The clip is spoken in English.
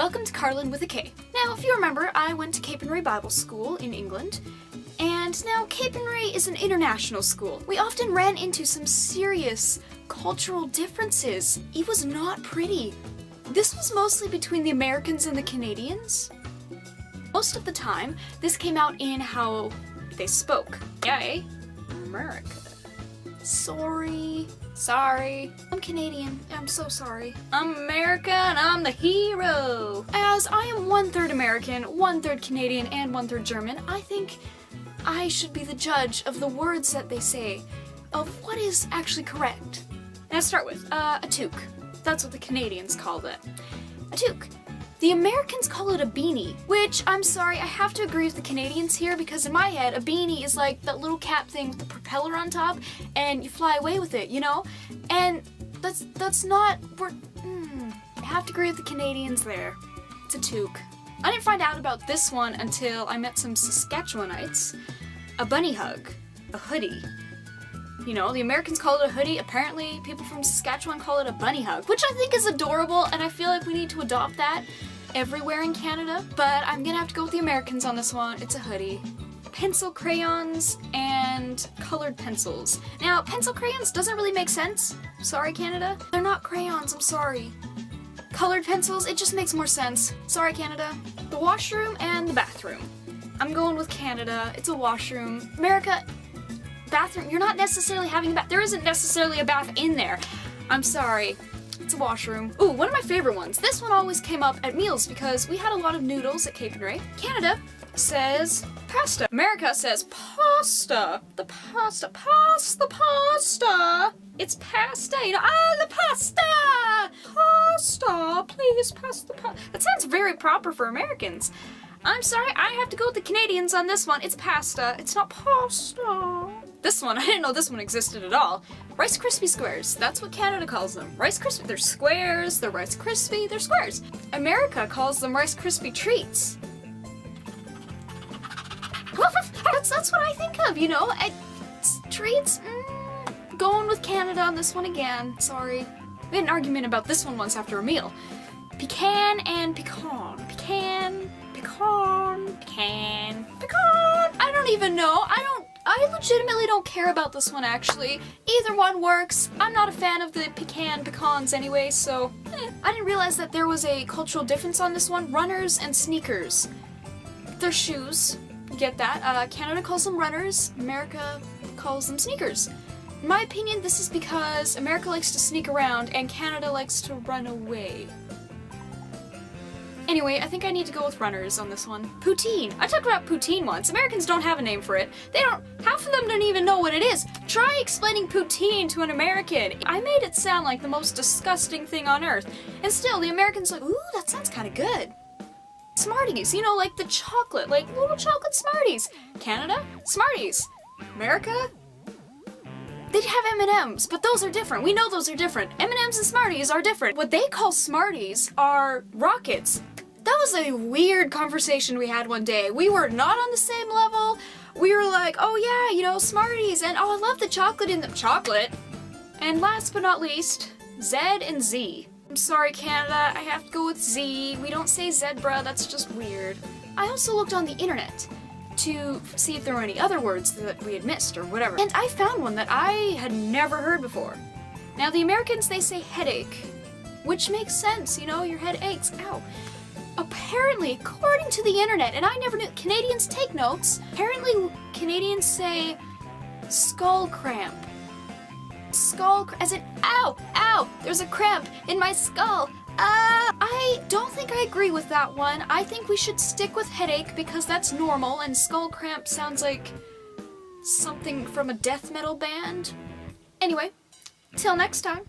Welcome to Karlin with a K. Now, if you remember, I went to Capernwray Bible School in England, and now Capernwray is an international school. We often ran into some serious cultural differences. It was not pretty. This was mostly between the Americans and the Canadians. Most of the time, this came out in how they spoke. Yay, America. Sorry. I'm Canadian. I'm so sorry. I'm America and I'm the hero. As I am 1/3 American, 1/3 Canadian, and 1/3 German, I think I should be the judge of the words that they say, of what is actually correct. Now start with, a toque. That's what the Canadians called it. A toque. The Americans call it a beanie, which, I'm sorry, I have to agree with the Canadians here because in my head, a beanie is like that little cap thing with the propeller on top and you fly away with it, you know? And that's not, I have to agree with the Canadians there. It's a toque. I didn't find out about this one until I met some Saskatchewanites. A bunny hug. A hoodie. You know, the Americans call it a hoodie. Apparently, people from Saskatchewan call it a bunny hug, which I think is adorable, and I feel like we need to adopt that everywhere in Canada. But I'm gonna have to go with the Americans on this one. It's a hoodie. Pencil crayons and colored pencils. Now, pencil crayons doesn't really make sense. Sorry, Canada. They're not crayons, I'm sorry. Colored pencils, it just makes more sense. Sorry, Canada. The washroom and the bathroom. I'm going with Canada. It's a washroom. America, bathroom, you're not necessarily having a bath. There isn't necessarily a bath in there. I'm sorry. It's a washroom. Ooh, one of my favorite ones. This one always came up at meals because we had a lot of noodles at Capernwray. Canada says pasta. America says pasta. The pasta. Pasta. It's pasta. You know, the pasta. Pasta. Please pass the pasta. That sounds very proper for Americans. I'm sorry, I have to go with the Canadians on this one. It's pasta. It's not pasta. This one, I didn't know this one existed at all. Rice Krispie squares. That's what Canada calls them. Rice Krispie. They're squares. They're Rice Krispie. They're squares. America calls them Rice Krispie treats. That's what I think of, you know? Treats? Going with Canada on this one again. Sorry. We had an argument about this one once after a meal. Pecan and pecan. Pecan. I don't even know. I legitimately don't care about this one, actually. Either one works. I'm not a fan of the pecans anyway, so I didn't realize that there was a cultural difference on this one. Runners and sneakers. They're shoes. Get that? Canada calls them runners. America calls them sneakers. In my opinion, this is because America likes to sneak around and Canada likes to run away. Anyway, I think I need to go with runners on this one. Poutine. I talked about poutine once. Americans don't have a name for it. Half of them don't even know what it is. Try explaining poutine to an American. I made it sound like the most disgusting thing on earth. And still, the Americans are like, ooh, that sounds kind of good. Smarties, you know, like the chocolate, like little chocolate Smarties. Canada? Smarties. America? They'd have M&Ms, but those are different. We know those are different. M&Ms and Smarties are different. What they call Smarties are rockets. That was a weird conversation we had one day. We were not on the same level. We were like, oh yeah, you know, Smarties, and oh, I love the chocolate in the chocolate. And last but not least, Z and Z. I'm sorry, Canada, I have to go with Z. We don't say zebra, that's just weird. I also looked on the internet to see if there were any other words that we had missed or whatever. And I found one that I had never heard before. Now the Americans, they say headache, which makes sense, you know, your head aches, ow. Apparently, according to the internet, and I never knew, Canadians take notes, apparently Canadians say skull cramp. As in, ow, there's a cramp in my skull. I don't think I agree with that one. I think we should stick with headache because that's normal and skull cramp sounds like something from a death metal band. Anyway, till next time.